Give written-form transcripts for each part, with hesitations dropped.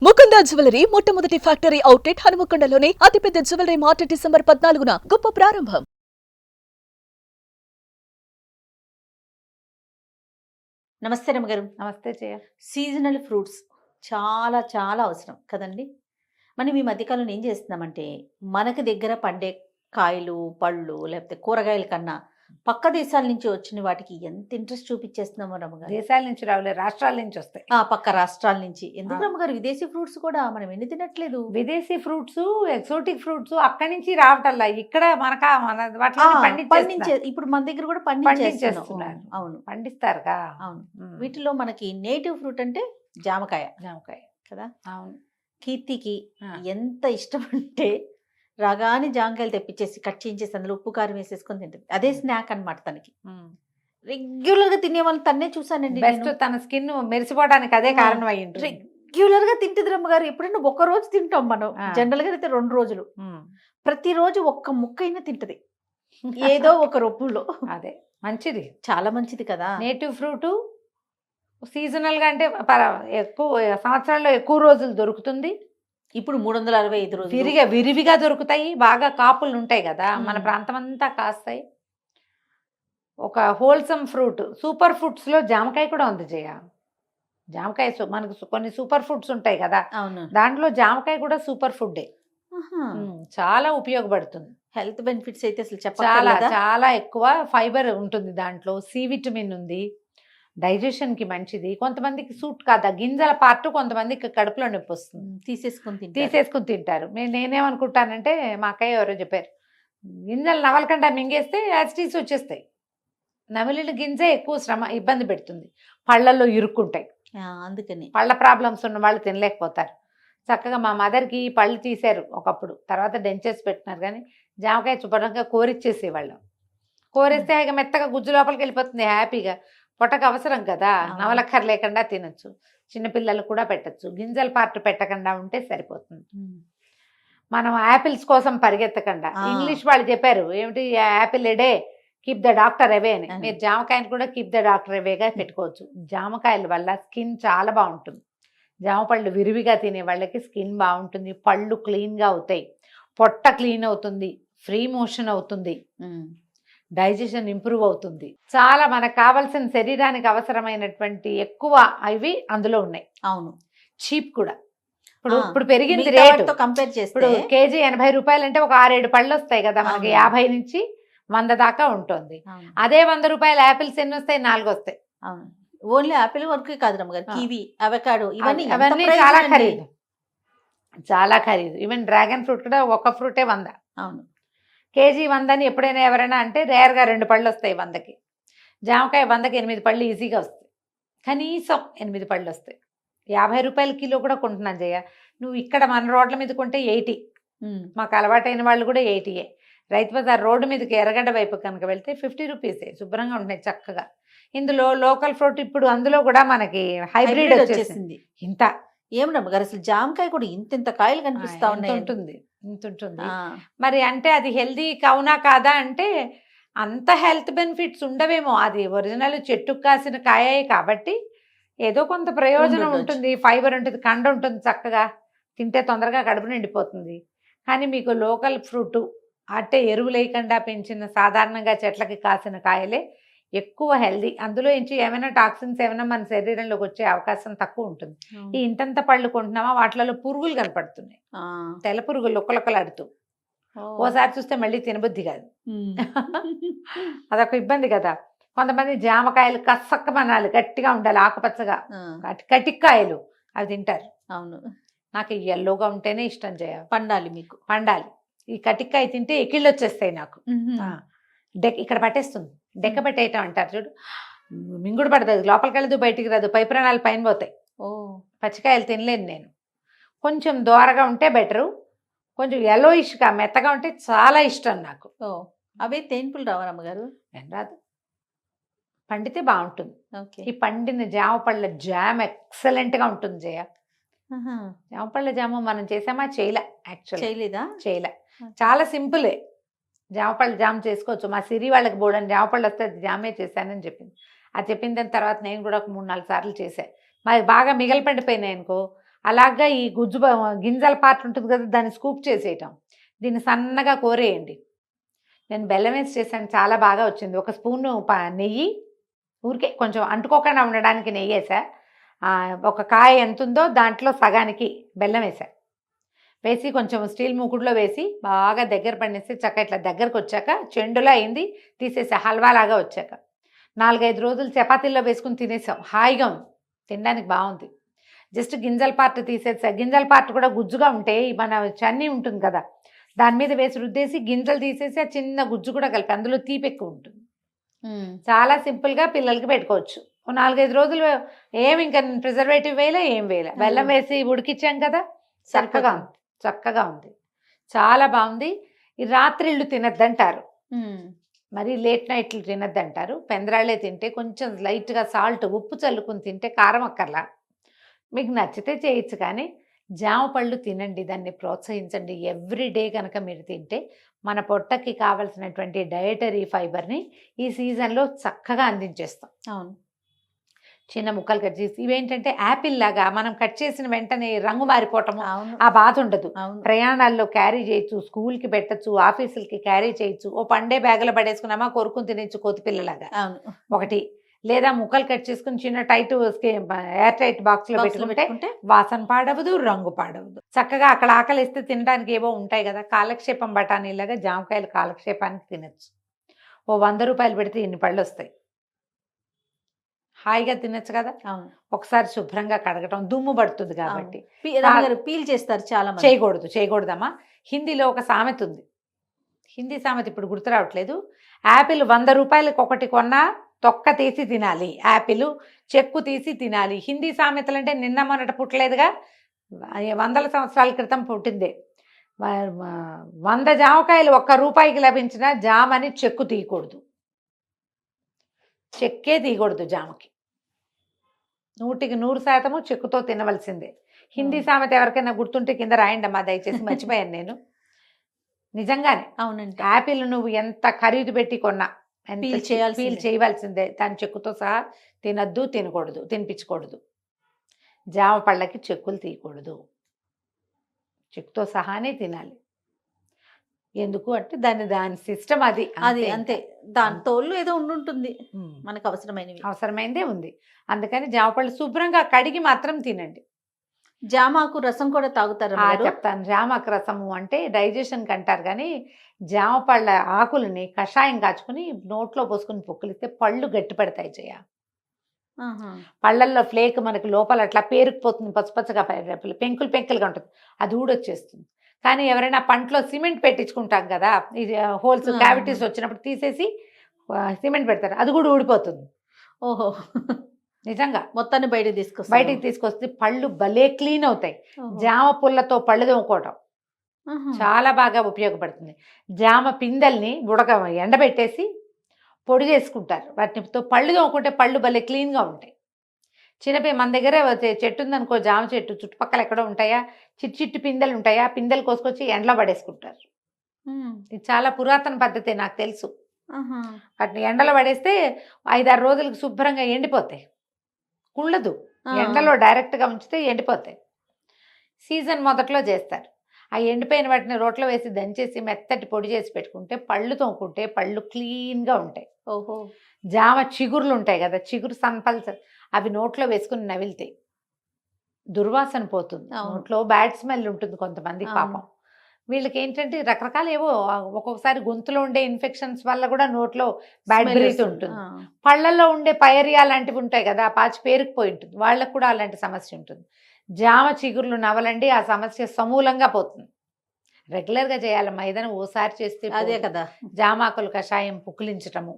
Mukunda jewellery మొట్టమొదటి factory outlet హనుమకొండలోనే అతిపెద్ద jewellery mart December 14న గొప్ప ప్రారంభం. నమస్తే రమ్మగారు. నమస్తే జయ. సీజనల్ ఫ్రూట్స్ చాలా చాలా అవసరం కదండి. మనం ఈ మధ్యకాలంలో ఏం చేస్తున్నామంటే మనకి దగ్గర పండే కాయలు పళ్ళు లేకపోతే కూరగాయల కన్నా పక్క దేశాల నుంచి వచ్చిన వాటికి ఎంత ఇంట్రెస్ట్ చూపించేస్తున్నామో రమ్మగారు. దేశాల నుంచి రావులే, రాష్ట్రాల నుంచి వస్తాయి. పక్క రాష్ట్రాల నుంచి ఎందుకు రమ్మగారు విదేశీ ఫ్రూట్స్ కూడా మనం ఎన్ని తినట్లేదు. విదేశీ ఫ్రూట్స్, ఎక్సోటిక్ ఫ్రూట్స్ అక్కడి నుంచి రావటల్లా ఇక్కడ మన పండించే ఇప్పుడు మన దగ్గర కూడా పండించేస్తున్నారు. అవును, పండిస్తారుగా. అవును. వీటిలో మనకి నేటివ్ ఫ్రూట్ అంటే జామకాయ జామకాయ కదా. అవును. కీర్తికి ఎంత ఇష్టం అంటే రాగానే జామకాయలు తెప్పించేసి కట్ చేయించేసి అందులో ఉప్పు కారం వేసేసుకొని తింటుంది. అదే స్నాక్ అన్నమాట తనకి. రెగ్యులర్ గా తినే వాళ్ళు తన్నే చూసానండి. బెస్ట్, తన స్కిన్ మెరిసిపోవడానికి అదే కారణం అయ్యింది. రెగ్యులర్ గా తింటుంది రమ్మగారు. ఎప్పుడైనా ఒక్క రోజు తింటాం మనం, జనరల్ గా అయితే 2 రోజులు. ప్రతిరోజు ఒక్క ముక్క అయినా తింటది ఏదో ఒక రూపంలో. అదే మంచిది, చాలా మంచిది కదా. నేటివ్ ఫ్రూట్ సీజనల్ గా అంటే ఎక్కువ సంవత్సరాల్లో ఎక్కువ రోజులు దొరుకుతుంది. ఇప్పుడు 365 రోజులు విరివిగా దొరుకుతాయి. బాగా కాపులు ఉంటాయి కదా, మన ప్రాంతం అంతా కాస్తాయి. ఒక హోల్సమ్ ఫ్రూట్, సూపర్ ఫుడ్స్ లో జామకాయ కూడా ఉంది జయ. జామకాయ మనకు కొన్ని సూపర్ ఫుడ్స్ ఉంటాయి కదా, అవును, దాంట్లో జామకాయ కూడా సూపర్ ఫుడ్. చాలా ఉపయోగపడుతుంది. హెల్త్ బెనిఫిట్స్ అయితే అసలు చాలా చెప్పాలి. చాలా ఎక్కువ ఫైబర్ ఉంటుంది దాంట్లో, సి విటమిన్ ఉంది, డైజెషన్ కి మంచిది. కొంతమందికి సూట్ కాదా గింజల పార్ట్, కొంతమందికి కడుపులో నొప్పి వస్తుంది, తీసేసుకుని తింటారు. నేనేమనుకుంటానంటే మా అక్కయ్య ఎవరో చెప్పారు, గింజలు నవలకుండా మింగేస్తే యాసిటీస్ వచ్చేస్తాయి. నమిలిన గింజ ఎక్కువ ఇబ్బంది పెడుతుంది, పళ్ళల్లో ఇరుక్కుంటాయి. అందుకని పళ్ళ ప్రాబ్లమ్స్ ఉన్న వాళ్ళు తినలేకపోతారు. చక్కగా మా మదర్కి పళ్ళు తీశారు ఒకప్పుడు, తర్వాత డెంచెస్ పెట్టినారు. కానీ జామకాయ శుభ్రంగా కోరిచ్చేసేవాళ్ళం. కోరిస్తే ఇక మెత్తగా గుజ్జు లోపలికి వెళ్ళిపోతుంది హ్యాపీగా. పొట్టకు అవసరం కదా, నవలక్కర లేకుండా తినచ్చు. చిన్నపిల్లలు కూడా పెట్టచ్చు. గింజల పార్ట్ పెట్టకుండా ఉంటే సరిపోతుంది. మనం యాపిల్స్ కోసం పరిగెత్తకుండా, ఇంగ్లీష్ వాళ్ళు చెప్పారు ఏమిటి, Apple ఎడే keep the doctor away అని. మీరు జామకాయని కూడా కీప్ ద డాక్టర్ అవేగా పెట్టుకోవచ్చు. జామకాయల వల్ల స్కిన్ చాలా బాగుంటుంది. జామ పళ్ళు విరివిగా తినే వాళ్ళకి స్కిన్ బాగుంటుంది, పళ్ళు క్లీన్గా అవుతాయి, పొట్ట క్లీన్ అవుతుంది, ఫ్రీ మోషన్ అవుతుంది, డైజెషన్ ఇంప్రూవ్ అవుతుంది. చాలా మనకు కావాల్సిన శరీరానికి అవసరమైనటువంటి ఎక్కువ అవి అందులో ఉన్నాయి. అవును, చీప్ కూడా. ఇప్పుడు పెరిగింది రేటు, కంపేర్ చేస్తే ఇప్పుడు కేజీ 80 రూపాయలు అంటే ఒక 6-7 పళ్ళు వస్తాయి కదా మనకి. 50 నుంచి 100 దాకా ఉంటుంది. అదే 100 రూపాయలు యాపిల్స్ ఎన్ని వస్తాయి? 4 వస్తాయి. అవును, ఓన్లీ యాపిల్ వరకు కాదు రమ్మగారు, కివి, అవకాడో ఇవన్నీ చాలా ఖరీదు, చాలా ఖరీదు. ఈవెన్ డ్రాగన్ ఫ్రూట్ కూడా ఒక ఫ్రూటే 100. అవును, కేజీ 100 అని ఎప్పుడైనా ఎవరైనా అంటే రేర్గా 2 పళ్ళు వస్తాయి 100కి. జామకాయ 100కి 8 పళ్ళు ఈజీగా వస్తాయి, కనీసం 8 పళ్ళు వస్తాయి. 50 రూపాయల కిలో కూడా కొంటున్నాను జయ. నువ్వు ఇక్కడ మన రోడ్ల మీద కొంటే 80. మాకు అలవాటైన వాళ్ళు కూడా 80. రైతు బజార్ రోడ్డు మీదకి ఎర్రగడ్డ వైపు కనుక వెళ్తే 50 రూపీసే, శుభ్రంగా ఉంటున్నాయి చక్కగా. ఇందులో లోకల్ ఫ్రూట్ ఇప్పుడు అందులో కూడా మనకి హైబ్రిడ్ వచ్చేసింది. ఇంత ఏం రమ్మగారు, అసలు జామకాయ కూడా ఇంత కాయలు కనిపిస్తా ఉన్నాయి. ఇంత ఉంటుంది. మరి అంటే అది హెల్దీ అవునా కాదా అంటే అంత హెల్త్ బెనిఫిట్స్ ఉండవేమో. అది ఒరిజినల్ చెట్టుకు కాసిన కాయే కాబట్టి ఏదో కొంత ప్రయోజనం ఉంటుంది, ఫైబర్ ఉంటుంది, కండ ఉంటుంది, చక్కగా తింటే తొందరగా కడుపు నిండిపోతుంది. కానీ మీకు లోకల్ ఫ్రూట్ అంటే ఎరువు లేకుండా పెంచిన సాధారణంగా చెట్లకి కాసిన కాయలే ఎక్కువ హెల్దీ. అందులో నుంచి ఏమైనా టాక్సిన్స్ ఏమైనా మన శరీరంలోకి వచ్చే అవకాశం తక్కువ ఉంటుంది. ఈ ఇంతంత పళ్ళు కొంటున్నామా వాటిలలో పురుగులు కనపడుతున్నాయి, తెల్ల పురుగులు లొక్కలొక్కలాడుతూ. ఓసారి చూస్తే మళ్ళీ తినబుద్ధి కాదు. అదొక ఇబ్బంది కదా. కొంతమంది జామకాయలు కసక్కమనాలి, గట్టిగా ఉండాలి, ఆకుపచ్చగా కటిక్కాయలు అవి తింటారు. అవును, నాకు ఎల్లోగా ఉంటేనే ఇష్టం చేయ. పండాలి, మీకు పండాలి. ఈ కటిక్కాయ తింటే ఎకిళ్ళు వచ్చేస్తాయి నాకు. ఇక్కడ పట్టేస్తుంది, డెక్క పెట్టేయటం అంటారు చూడు, మింగుడు పడుతుంది, లోపలికి వెళ్ళదు, బయటికి రాదు, పై ప్రాణాలు పైన పోతాయి. పచ్చికాయలు తినలేను నేను. కొంచెం దోరగా ఉంటే బెటరు, కొంచెం ఎల్లోయిష్గా మెత్తగా ఉంటే చాలా ఇష్టం నాకు. అవే తేన్పులు రావాలమ్మగారు? ఏం రాదు, పండితే బాగుంటుంది. ఈ పండిన జామ పళ్ళ జామ్ ఎక్సలెంట్గా ఉంటుంది జయ. జామ పళ్ళ జామ మనం చేసామా? చేయలే. చాలా సింపులే. జామపళ్ళు జామ్ చేసుకోవచ్చు. మా సిరి వాళ్ళకి బోడని జామపళ్ళు వస్తే అది జామే చేశానని చెప్పింది. అది చెప్పిన దాని తర్వాత నేను కూడా ఒక 3-4 సార్లు చేశాను. మరి బాగా మిగలు పండిపోయినాయి అనుకో, అలాగా ఈ గింజల పార్ట్ ఉంటుంది కదా, దాన్ని స్కూప్ చేసేయటం. దీన్ని సన్నగా కోరేయండి. నేను బెల్లం వేసి చేశాను, చాలా బాగా వచ్చింది. ఒక స్పూను నెయ్యి, ఊరికే కొంచెం అంటుకోకుండా ఉండడానికి నెయ్యి వేసా. ఒక కాయ ఎంత ఉందో దాంట్లో సగానికి బెల్లం వేసి కొంచెం స్టీల్ మూకుడులో వేసి బాగా దగ్గర పడినేసి చక్క ఇట్లా దగ్గరకు వచ్చాక చెండులా అయింది, తీసేసా. హల్వాలాగా వచ్చాక 4-5 రోజులు చపాతీల్లో వేసుకుని తినేసాం. హాయిగా ఉంది, తినడానికి బాగుంది. జస్ట్ గింజల పార్ట్ తీసేసా. గింజల పార్ట్ కూడా గుజ్జుగా ఉంటే మన చన్నీ ఉంటుంది కదా, దాని మీద వేసి రుద్దేసి గింజలు తీసేసి ఆ చిన్న గుజ్జు కూడా కలిపి, అందులో తీపి ఎక్కువ ఉంటుంది. చాలా సింపుల్గా పిల్లలకి పెట్టుకోవచ్చు. 4-5 రోజులు ఏమి ఇంకా ప్రిజర్వేటివ్ వేయలే, ఏం వేయలే, బెల్లం వేసి ఉడికిచ్చాం కదా, చక్కగా ఉంది, చాలా బాగుంది. ఈ రాత్రిళ్ళు తినద్దంటారు, మరి లేట్ నైట్లు తినద్దంటారు. పెందరాళ్ళే తింటే కొంచెం లైట్గా సాల్ట్, ఉప్పు చల్లుకుని తింటే కారం అక్కర్లా. మీకు నచ్చితే చేయొచ్చు, కానీ జామ పళ్ళు తినండి, దాన్ని ప్రోత్సహించండి. ఎవ్రీడే కనుక మీరు తింటే మన పొట్టకి కావలసినటువంటి డయటరీ ఫైబర్ని ఈ సీజన్లో చక్కగా అందించేస్తాం. అవును, చిన్న ముక్కలు కట్ చేసి, ఇవేంటంటే యాపిల్ లాగా మనం కట్ చేసిన వెంటనే రంగు మారిపోవటము, అవును, ఆ బాధ ఉండదు. అవును. ప్రయాణాల్లో క్యారీ చేయొచ్చు, స్కూల్కి పెట్టచ్చు, ఆఫీసులకి క్యారీ చేయొచ్చు. ఓ పండే బ్యాగులో పడేసుకున్నామా కొరుకుని తినచ్చు కోతిపిల్లలాగా అవును. ఒకటి. లేదా ముక్కలు కట్ చేసుకుని చిన్న టైట్ ఎయిర్ టైట్ బాక్స్లో పెట్టుకుంటే వాసన పాడవదు, రంగు పాడవదు. చక్కగా అక్కడ ఆకలిస్తే తినడానికి ఏవో ఉంటాయి కదా, కాలక్షేపం బఠానీలాగా జామకాయలు కాలక్షేపానికి తినచ్చు. ఓ 100 రూపాయలు పెడితే ఇన్ని పళ్ళు వస్తాయి, హాయిగా తినచ్చు కదా. ఒకసారి శుభ్రంగా కడగటం, దుమ్ము పడుతుంది కాబట్టి. పీల్ చేస్తారు చాలా మంది. చేయకూడదమ్మా. హిందీలో ఒక సామెత ఉంది, హిందీ సామెత ఇప్పుడు గుర్తు రావట్లేదు. యాపిల్ 100 రూపాయలకి ఒకటి కొన్నా తొక్క తీసి తినాలి, యాపిల్ చెక్కు తీసి తినాలి. హిందీ సామెతలు అంటే నిన్న మొన్నట పుట్టలేదుగా, 100 సంవత్సరాల క్రితం పుట్టిందే. 100 జామకాయలు 1 రూపాయికి లభించిన జామని చెక్కు తీయకూడదు, చెక్కే తీయకూడదు. జామకి 100% చెక్కుతో తినవలసిందే. హిందీ సామెత ఎవరికైనా గుర్తుంటే కింద రాయండి అమ్మా దయచేసి, మర్చిపోయాను నేను. నిజంగానే అవునండి. యాపిల్ నువ్వు ఎంత ఖరీదు పెట్టి కొన్నా పీల్ చేయవలసిందే, దాని చెక్కుతో సహా తినద్దు, తినకూడదు, తినిపించకూడదు. జామ పళ్ళకి చెక్కులు తీయకూడదు, చెక్కుతో సహానే తినాలి. ఎందుకు అంటే దాని సిస్టమ్ అది అంతే. దాని తోళ్ళు ఏదో ఉండుంటుంది, మనకు అవసరమైనదే ఉంది. అందుకని జామ పళ్ళు శుభ్రంగా కడిగి మాత్రం తినండి. జామాకు రసం కూడా తాగుతారు? చెప్తాను. జామాకు రసము అంటే డైజెషన్కి అంటారు, కానీ జామ పళ్ళ ఆకులని కషాయం కాచుకుని నోట్లో పోసుకుని పొక్కులిస్తే పళ్ళు గట్టి పడతాయి. పళ్ళల్లో ఫ్లేక్ మనకి లోపల అట్లా పేరుకుపోతుంది, పచ్చపచ్చగా పెంకులుగా ఉంటుంది, అది ఊడొచ్చేస్తుంది. కానీ ఎవరైనా పంటలో సిమెంట్ పెట్టించుకుంటాం కదా, ఇది హోల్స్ క్యావిటీస్ వచ్చినప్పుడు తీసేసి సిమెంట్ పెడతారు, అది కూడా ఊడిపోతుంది. ఓహో, నిజంగా మొత్తాన్ని బయటికి తీసుకొస్తే పళ్ళు భలే క్లీన్ అవుతాయి. జామ పుల్లతో పళ్ళు తోముకోవటం చాలా బాగా ఉపయోగపడుతుంది. జామ పిందెల్ని ఎండబెట్టేసి పొడి చేసుకుంటారు, వాటితో పళ్ళు తోముకుంటే పళ్ళు భలే క్లీన్గా ఉంటాయి. మన దగ్గర చెట్టు ఉందనుకో, జామ చెట్టు చుట్టుపక్కల ఎక్కడో ఉంటాయా, చిట్టి పిందెలు ఉంటాయా, పిందెలు కోసుకొచ్చి ఎండలో పడేసుకుంటారు. ఇది చాలా పురాతన పద్ధతి, నాకు తెలుసు. వాటిని ఎండలో పడేస్తే 5-6 రోజులకు శుభ్రంగా ఎండిపోతాయి, కుళ్ళదు. ఎండలో డైరెక్ట్గా ఉంచితే ఎండిపోతాయి. సీజన్ మొదట్లో చేస్తారు. ఆ ఎండిపోయిన వాటిని రోట్లో వేసి దంచేసి మెత్తటి పొడి చేసి పెట్టుకుంటే పళ్ళు తోముకుంటే పళ్ళు క్లీన్గా ఉంటాయి. ఓహో, జామ చిగురులు ఉంటాయి కదా, చిగురు సంపల్సరీ అవి నోట్లో వేసుకుని నవిలితాయి, దుర్వాసన పోతుంది. నోట్లో బ్యాడ్ స్మెల్ ఉంటుంది కొంతమందికి, పాపం వీళ్ళకి ఏంటంటే రకరకాల ఏవో, ఒక్కొక్కసారి గొంతులో ఉండే ఇన్ఫెక్షన్స్ వల్ల కూడా నోట్లో బ్యాడ్ బ్రీత్ ఉంటుంది. పళ్ళల్లో ఉండే పైరియా లాంటివి ఉంటాయి కదా, ఆ పాచి పేరుకుపోయి ఉంటుంది, వాళ్ళకు కూడా అలాంటి సమస్య ఉంటుంది. జామ చిగురులు నవలండి, ఆ సమస్య సమూలంగా పోతుంది. రెగ్యులర్గా చేయాలమ్మా, ఏదైనా ఓసారి చేస్తే అదే కదా. జామాకులు కషాయం పుక్కిలించటము,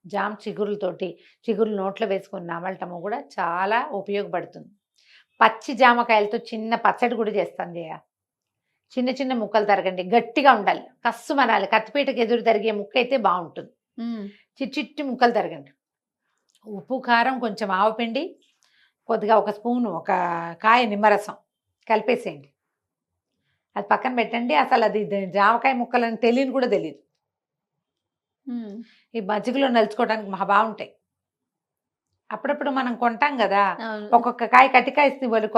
జామ చిగురులు నోట్లో వేసుకొని నమలటము కూడా చాలా ఉపయోగపడుతుంది. పచ్చి జామకాయలతో చిన్న పచ్చడి కూడా చేస్తాను. చిన్న చిన్న ముక్కలు తరగండి, గట్టిగా ఉండాలి, కస్సు మనాలి, కత్తిపీటకి ఎదురు తరిగే ముక్క అయితే బాగుంటుంది. చిట్టి ముక్కలు తరగండి, ఉప్పు కారం కొంచెం ఆవపిండి, కొద్దిగా 1 స్పూను, 1 కాయ నిమ్మరసం కలిపేసేయండి, అది పక్కన పెట్టండి. అసలు అది జామకాయ ముక్కలని తెలియని కూడా తెలియదు. ఈ మజ్జిగలో నలుచుకోవడానికి మహా బాగుంటాయి. అప్పుడప్పుడు మనం కొంటాం కదా, అవును. ఒక్కొక్క కాయ కట్టికాయ వాళ్ళు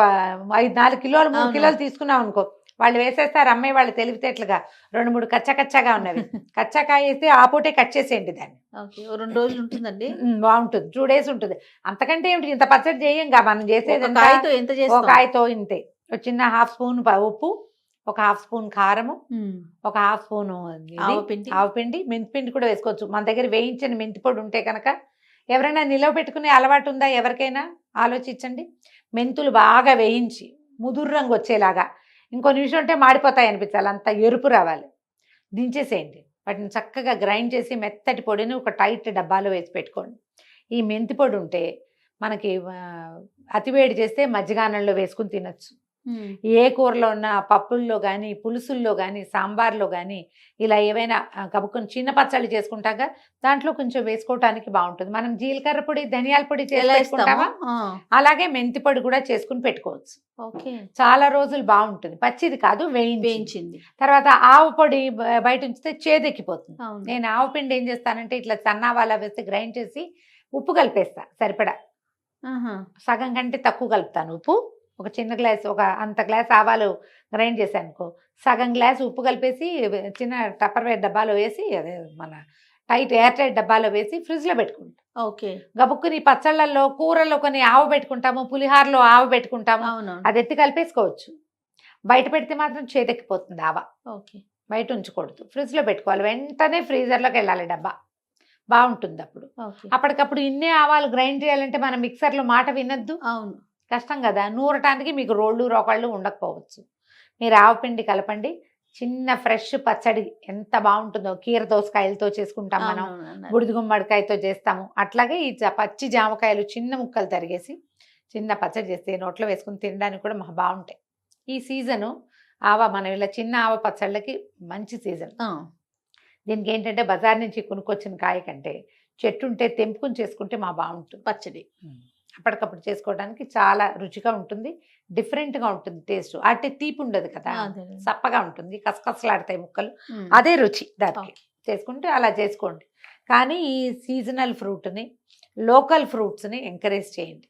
5-4 కిలోలు 3 అవును. కిలోలు తీసుకున్నాం అనుకో, వాళ్ళు వేసేస్తారు అమ్మాయి వాళ్ళు తెలివితేటలుగా 2-3 కచ్చగా ఉన్నవి. కచ్చాకాయ వేస్తే ఆ పూటే కట్ చేసేయండి దాన్ని. ఓకే. ఓ 2 రోజులు ఉంటుందండి. బాగుంటుంది, 2 days ఉంటుంది. అంతకంటే ఏమిటి, ఇంత పచ్చడి చేయంగా మనం చేసేది ఒక ఎంత? కాయతో ఎంత ఒక చేస్తాం? కాయతో ఇంతే. ఒక చిన్న 1/2 స్పూన్ ఉప్పు, ఒక 1/2 స్పూన్ కారము, ఒక 1/2 స్పూన్ ఆవపిండి. ఆవపిండి, మెంతిపిండి కూడా వేసుకోవచ్చు. మన దగ్గర వేయించిన మెంతి పొడి ఉంటే కనుక, ఎవరైనా నిలవ పెట్టుకునే అలవాటు ఉందా ఎవరికైనా ఆలోచించండి. మెంతులు బాగా వేయించి ముదురు రంగు వచ్చేలాగా, ఇంకో నిమిషం ఉంటే మాడిపోతాయి అనిపించాలి, అంత ఎరుపు రావాలి, దించేసేయండి. వాటిని చక్కగా గ్రైండ్ చేసి మెత్తటి పొడిని ఒక టైట్ డబ్బాలో వేసి పెట్టుకోండి. ఈ మెంతి పొడి ఉంటే మనకి అతివేడి చేస్తే మజ్జిగానంలో వేసుకుని తినచ్చు. ఏ కూరలో ఉన్న పప్పుల్లో కానీ, పులుసుల్లో కానీ, సాంబార్లో కానీ, ఇలా ఏవైనా కబుక్కుని చిన్న పచ్చళ్ళు చేసుకుంటాక దాంట్లో కొంచెం వేసుకోవటానికి బాగుంటుంది. మనం జీలకర్ర పొడి, ధనియాల పొడి ఎలా చేసుకుంటామా, అలాగే మెంతి పొడి కూడా చేసుకుని పెట్టుకోవచ్చు. ఓకే. చాలా రోజులు బాగుంటుంది. పచ్చిది కాదు, వేయించింది. తర్వాత ఆవు పొడి బయట ఉంచితే చేదెక్కిపోతుంది. అవును. నేను ఆవు పిండి ఏం చేస్తానంటే ఇట్లా సన్నావాలా వేసి గ్రైండ్ చేసి ఉప్పు కలిపేస్తా సరిపడా. సగం కంటే తక్కువ కలుపుతాను ఉప్పు. ఒక చిన్న గ్లాస్, ఒక అంత గ్లాస్ ఆవాలు గ్రైండ్ చేశాను అనుకో, సగం గ్లాస్ ఉప్పు కలిపేసి చిన్న టప్పర్వేర్ డబ్బాలో వేసి, అదే మన ఎయిర్ టైట్ డబ్బాలో వేసి ఫ్రిడ్జ్లో పెట్టుకుంటాం. ఓకే. గబుక్కుని పచ్చళ్ళల్లో, కూరల్లో కొన్ని ఆవు పెట్టుకుంటాము, పులిహారలో ఆవు పెట్టుకుంటాము, అవును. అది ఎత్తి కలిపేసుకోవచ్చు. బయట పెడితే మాత్రం చేదెక్కిపోతుంది ఆవ. ఓకే. బయట ఉంచకూడదు, ఫ్రిడ్జ్లో పెట్టుకోవాలి. వెంటనే ఫ్రీజర్లోకి వెళ్ళాలి డబ్బా, బాగుంటుంది అప్పుడు. అప్పటికప్పుడు ఇన్నే ఆవాలు గ్రైండ్ చేయాలంటే మనం మిక్సర్లో మాట వినొద్దు, అవును, కష్టం కదా. నూరటానికి మీకు రోళ్ళు రోకళ్ళు ఉండకపోవచ్చు. మీరు ఆవపిండి కలపండి, చిన్న ఫ్రెష్ పచ్చడి ఎంత బాగుంటుందో. కీర దోసకాయలతో చేసుకుంటాం మనం, బుడిది గుమ్మడికాయతో చేస్తాము. అట్లాగే ఈ పచ్చి జామకాయలు చిన్న ముక్కలు తరిగేసి చిన్న పచ్చడి చేస్తే నోట్లో వేసుకుని తినడానికి కూడా బాగుంటాయి. ఈ సీజను ఆవ, మనం ఇలా చిన్న ఆవ పచ్చళ్ళకి మంచి సీజన్. దీనికి ఏంటంటే బజార్ నుంచి కొనుక్కొచ్చిన కాయ కంటే చెట్టు ఉంటే తెంపుకుని చేసుకుంటే బాగుంటుంది పచ్చడి. అప్పటికప్పుడు చేసుకోవడానికి చాలా రుచిగా ఉంటుంది, డిఫరెంట్గా ఉంటుంది టేస్ట్. అంటే తీపి ఉండదు కదా, సప్పగా ఉంటుంది, కసకసలాడతాయి ముక్కలు, అదే రుచి దానికి. చేసుకుంటే అలా చేసుకోండి. కానీ ఈ సీజనల్ ఫ్రూట్ని, లోకల్ ఫ్రూట్స్ని ఎంకరేజ్ చేయండి.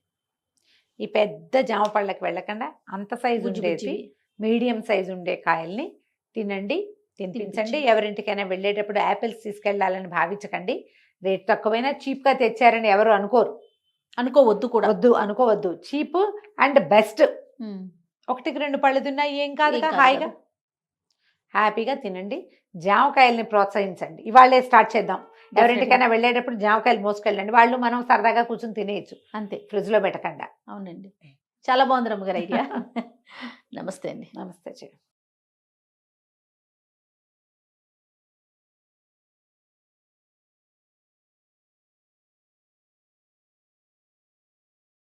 ఈ పెద్ద జామ పళ్ళకి వెళ్ళకుండా అంత సైజు ఉండేది, మీడియం సైజు ఉండే కాయల్ని తినండి, తినిపించండి. ఎవరింటికైనా వెళ్ళేటప్పుడు యాపిల్స్ తీసుకెళ్ళాలని భావించకండి. రేట్ తక్కువైనా చీప్గా తెచ్చారని ఎవరు అనుకోవద్దు కూడా, అనుకోవద్దు. Cheap and best. 1-2 పళ్ళు తిన్నా ఏం కాదు, హాయిగా హ్యాపీగా తినండి. జామకాయల్ని ప్రోత్సహించండి. ఇవాళే స్టార్ట్ చేద్దాం. ఎవరింటికైనా వెళ్ళేటప్పుడు జామకాయలు మోసుకెళ్ళండి, వాళ్ళు మనం సరదాగా కూర్చొని తినేయచ్చు అంతే, ఫ్రిడ్జ్లో పెట్టకుండా. అవునండి, చాలా బాగుంది రమ్మగారు ఐడియా. నమస్తే అండి. నమస్తే.